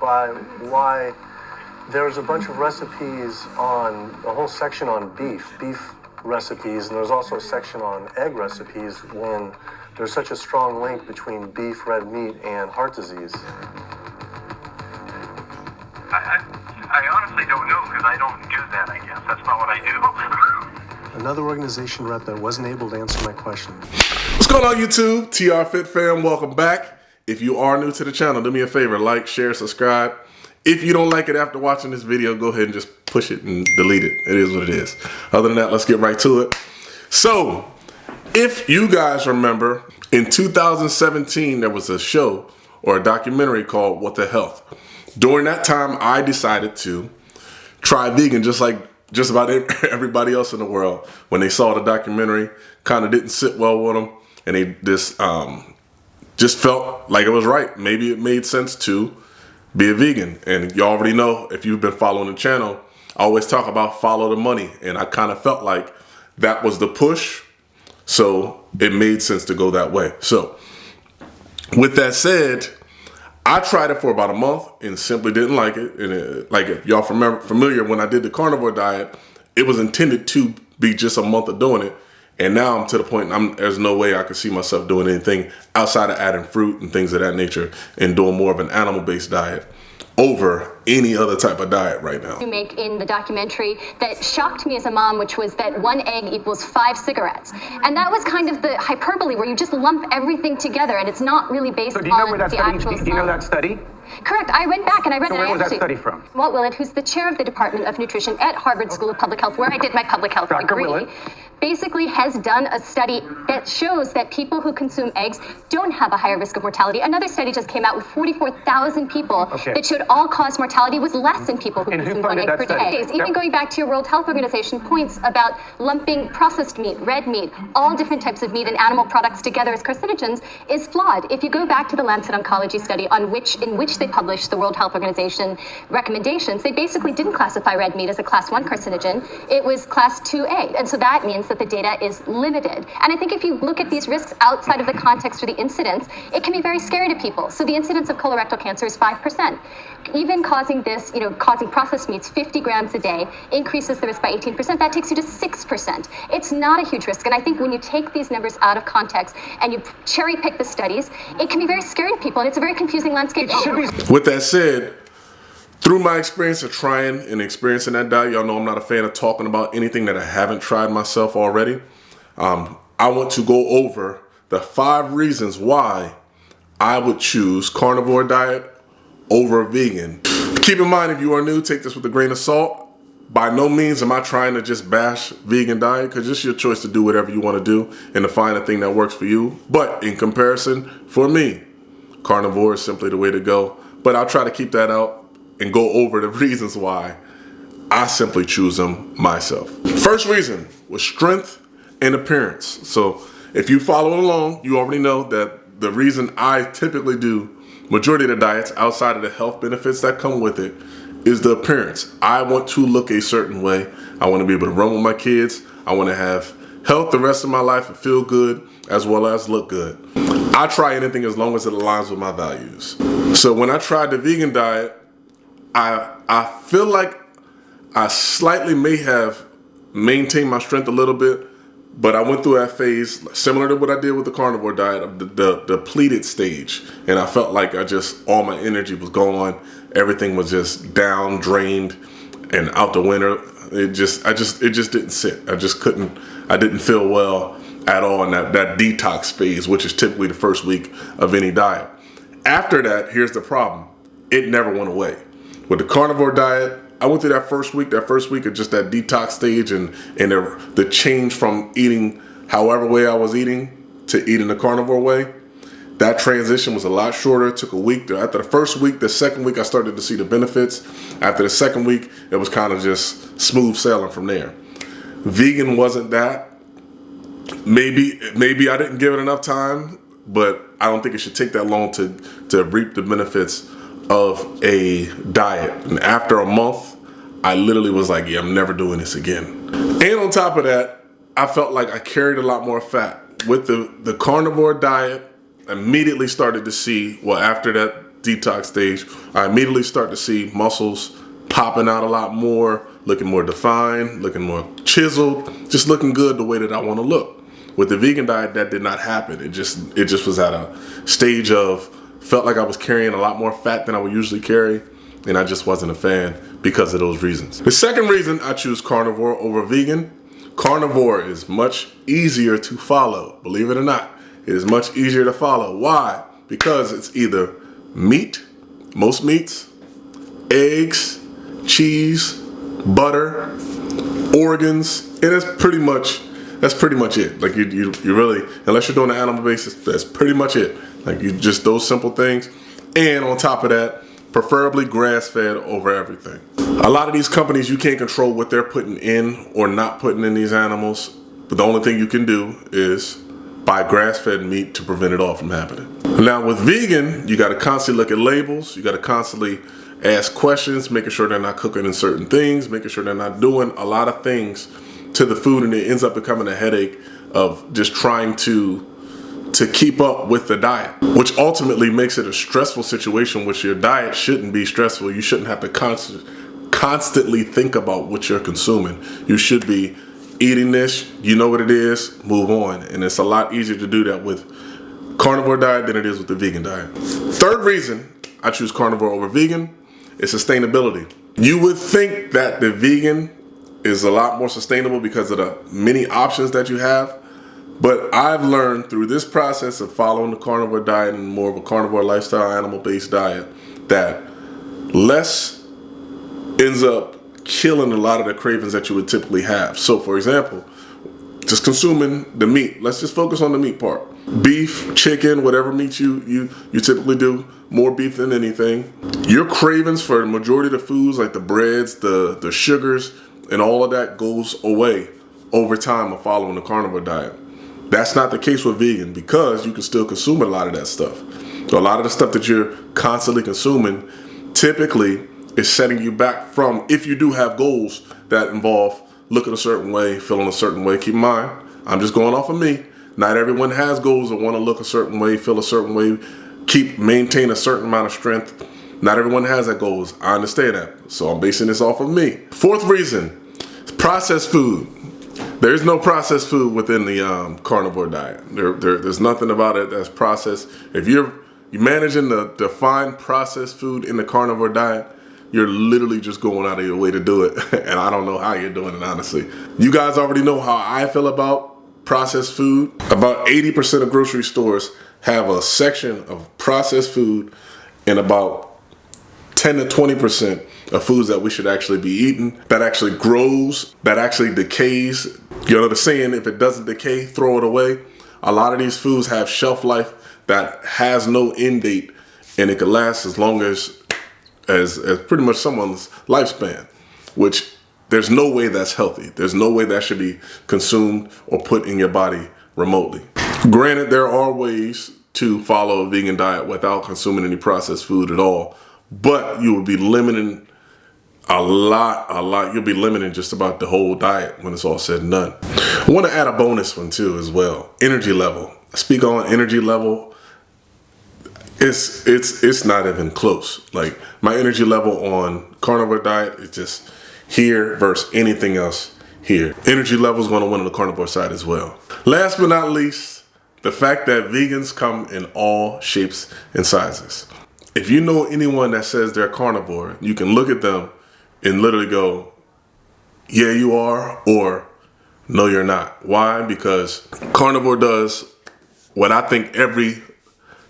clarify why there's a bunch of recipes on, a whole section on beef recipes, and there's also a section on egg recipes when there's such a strong link between beef, red meat, and heart disease? I honestly don't know, because I don't do that, I guess. That's not what I do. Another organization rep that wasn't able to answer my question. What's going on, YouTube? TR Fit fam, welcome back. If you are new to the channel, do me a favor, like, share, subscribe. If you don't like it after watching this video, go ahead and just push it and delete it. It is what it is. Other than that, let's get right to it. So, if you guys remember, in 2017, there was a show or a documentary called What the Health. During that time, I decided to try vegan just like just about everybody else in the world. When they saw the documentary, kind of didn't sit well with them, and they just felt like it was right. Maybe it made sense to be a vegan. And you already know, if you've been following the channel, I always talk about follow the money. And I kind of felt like that was the push. So it made sense to go that way. So with that said, I tried it for about a month and simply didn't like it. And like, if y'all familiar, when I did the carnivore diet, it was intended to be just a month of doing it. And now I'm to the point, there's no way I could see myself doing anything outside of adding fruit and things of that nature and doing more of an animal-based diet over any other type of diet right now. You make in the documentary that shocked me as a mom, which was that 1 egg equals 5 cigarettes. And that was kind of the hyperbole where you just lump everything together and it's not really based on the actual science. Do you know that study? Correct. I went back and I read it. So where was that study from? Walt Willett, who's the chair of the Department of Nutrition at Harvard School of Public Health, where I did my public health degree, basically has done a study that shows that people who consume eggs don't have a higher risk of mortality. Another study just came out with 44,000 people that showed all-cause mortality was less in people who consume 1 egg per day. Even going back to your World Health Organization points about lumping processed meat, red meat, all different types of meat and animal products together as carcinogens is flawed. If you go back to the Lancet Oncology study in which they published the World Health Organization recommendations, they basically didn't classify red meat as a class 1 carcinogen. It was class 2A. And so that means that the data is limited. And I think if you look at these risks outside of the context or the incidence, it can be very scary to people. So the incidence of colorectal cancer is 5%. Even causing this, causing processed meats 50 grams a day increases the risk by 18%. That takes you to 6%. It's not a huge risk. And I think when you take these numbers out of context and you cherry pick the studies, it can be very scary to people. And it's a very confusing landscape. With that said, through my experience of trying and experiencing that diet, y'all know I'm not a fan of talking about anything that I haven't tried myself already. I want to go over the 5 reasons why I would choose carnivore diet over vegan. Keep in mind, if you are new, take this with a grain of salt. By no means am I trying to just bash vegan diet, because it's your choice to do whatever you want to do and to find a thing that works for you. But in comparison, for me, carnivore is simply the way to go. But I'll try to keep that out and go over the reasons why I simply choose them myself. First reason was strength and appearance. So if you follow along, you already know that the reason I typically do majority of the diets outside of the health benefits that come with it is the appearance. I want to look a certain way. I want to be able to run with my kids. I want to have health the rest of my life and feel good as well as look good. I try anything as long as it aligns with my values. So when I tried the vegan diet, I feel like I slightly may have maintained my strength a little bit, but I went through that phase similar to what I did with the carnivore diet of the depleted stage. And I felt like all my energy was gone. Everything was just down, drained, and out the window. It just didn't sit. I didn't feel well at all in that detox phase, which is typically the first week of any diet. After that, here's the problem. It never went away. With the carnivore diet, I went through that first week of just that detox stage and the change from eating however way I was eating to eating the carnivore way. That transition was a lot shorter. It took a week. After the first week, the second week, I started to see the benefits. After the second week, it was kind of just smooth sailing from there. Vegan wasn't that. Maybe I didn't give it enough time, but I don't think it should take that long to reap the benefits of a diet. And after a month, I literally was like, yeah, I'm never doing this again. And on top of that, I felt like I carried a lot more fat. With the carnivore diet, immediately started to see, well, after detox stage, I immediately start to see muscles popping out a lot more, looking more defined, looking more chiseled, just looking good the way that I want to look. With the vegan diet, that did not happen. It just was at a stage of, felt like I was carrying a lot more fat than I would usually carry, and I just wasn't a fan because of those reasons. The second reason I choose carnivore over vegan, carnivore is much easier to follow. Believe it or not, it is much easier to follow. Why? Because it's either meat, most meats, eggs, cheese, butter, organs, and that's pretty much it. Like you really, unless you're doing an animal basis, that's pretty much it. Like you just those simple things, and on top of that, preferably grass-fed over everything. A lot of these companies, you can't control what they're putting in or not putting in these animals, but the only thing you can do is buy grass-fed meat to prevent it all from happening. Now with vegan, you got to constantly look at labels. You got to constantly ask questions, making sure they're not cooking in certain things, making sure they're not doing a lot of things to the food, and it ends up becoming a headache of just trying to keep up with the diet, which ultimately makes it a stressful situation, which your diet shouldn't be stressful. You shouldn't have to constantly think about what you're consuming. You should be eating this, you know what it is, move on. And it's a lot easier to do that with carnivore diet than it is with the vegan diet. Third reason I choose carnivore over vegan is sustainability. You would think that the vegan is a lot more sustainable because of the many options that you have, but I've learned through this process of following the carnivore diet and more of a carnivore lifestyle, animal-based diet, that less ends up killing a lot of the cravings that you would typically have. So for example, just consuming the meat. Let's just focus on the meat part. Beef, chicken, whatever meat you typically do, more beef than anything. Your cravings for the majority of the foods, like the breads, the sugars, and all of that goes away over time of following the carnivore diet. That's not the case with vegan because you can still consume a lot of that stuff. So a lot of the stuff that you're constantly consuming typically is setting you back from, if you do have goals that involve looking a certain way, feeling a certain way. Keep in mind, I'm just going off of me. Not everyone has goals that want to look a certain way, feel a certain way, maintain a certain amount of strength. Not everyone has that goals. I understand that. So I'm basing this off of me. Fourth reason, processed food. There's no processed food within the carnivore diet. There's nothing about it that's processed. If you're managing to define processed food in the carnivore diet, you're literally just going out of your way to do it. And I don't know how you're doing it, honestly. You guys already know how I feel about processed food. About 80% of grocery stores have a section of processed food, and about 10 to 20% of foods that we should actually be eating, that actually grows, that actually decays. You know the saying, if it doesn't decay, throw it away. A lot of these foods have shelf life that has no end date, and it can last as long as pretty much someone's lifespan, which there's no way that's healthy. There's no way that should be consumed or put in your body remotely. Granted, there are ways to follow a vegan diet without consuming any processed food at all, but you will be limiting a lot. You'll be limiting just about the whole diet when it's all said and done. I want to add a bonus one too as well. Energy level. Speak on energy level. It's not even close. Like my energy level on carnivore diet is just here versus anything else here. Energy level is going to win on the carnivore side as well. Last but not least, the fact that vegans come in all shapes and sizes. If you know anyone that says they're carnivore, you can look at them and literally go, yeah, you are, or no, you're not. Why? Because carnivore does what I think every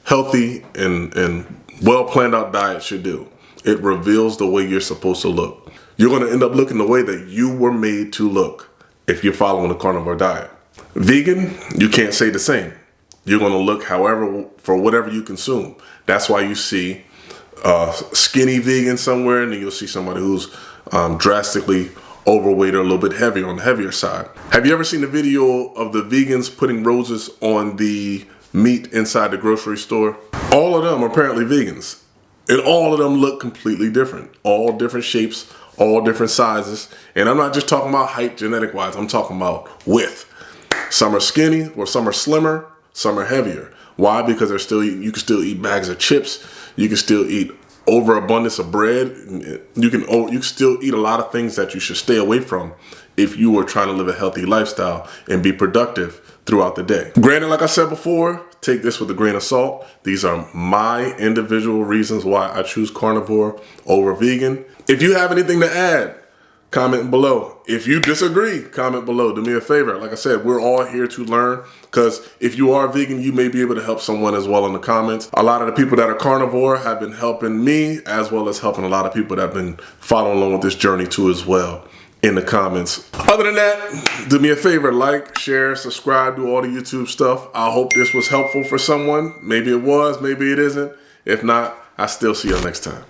healthy and well planned out diet should do. It reveals the way you're supposed to look. You're going to end up looking the way that you were made to look if you're following a carnivore diet. Vegan, you can't say the same. You're going to look however, for whatever you consume. That's why you see skinny vegan somewhere, and then you'll see somebody who's drastically overweight or a little bit heavy on the heavier side. Have you ever seen the video of the vegans putting roses on the meat inside the grocery store? All of them are apparently vegans, and all of them look completely different. All different shapes, all different sizes, and I'm not just talking about height genetic wise, I'm talking about width. Some are skinny, or some are slimmer, some are heavier. Why? Because you can still eat bags of chips, You can still eat overabundance of bread. You can still eat a lot of things that you should stay away from if you are trying to live a healthy lifestyle and be productive throughout the day. Granted, like I said before, take this with a grain of salt. These are my individual reasons why I choose carnivore over vegan. If you have anything to add, comment below. If you disagree, comment below. Do me a favor. Like I said, we're all here to learn, because if you are vegan, you may be able to help someone as well in the comments. A lot of the people that are carnivore have been helping me, as well as helping a lot of people that have been following along with this journey too as well in the comments. Other than that, do me a favor, like, share, subscribe, do all the YouTube stuff. I hope this was helpful for someone. Maybe it was, maybe it isn't. If not, I still see you next time.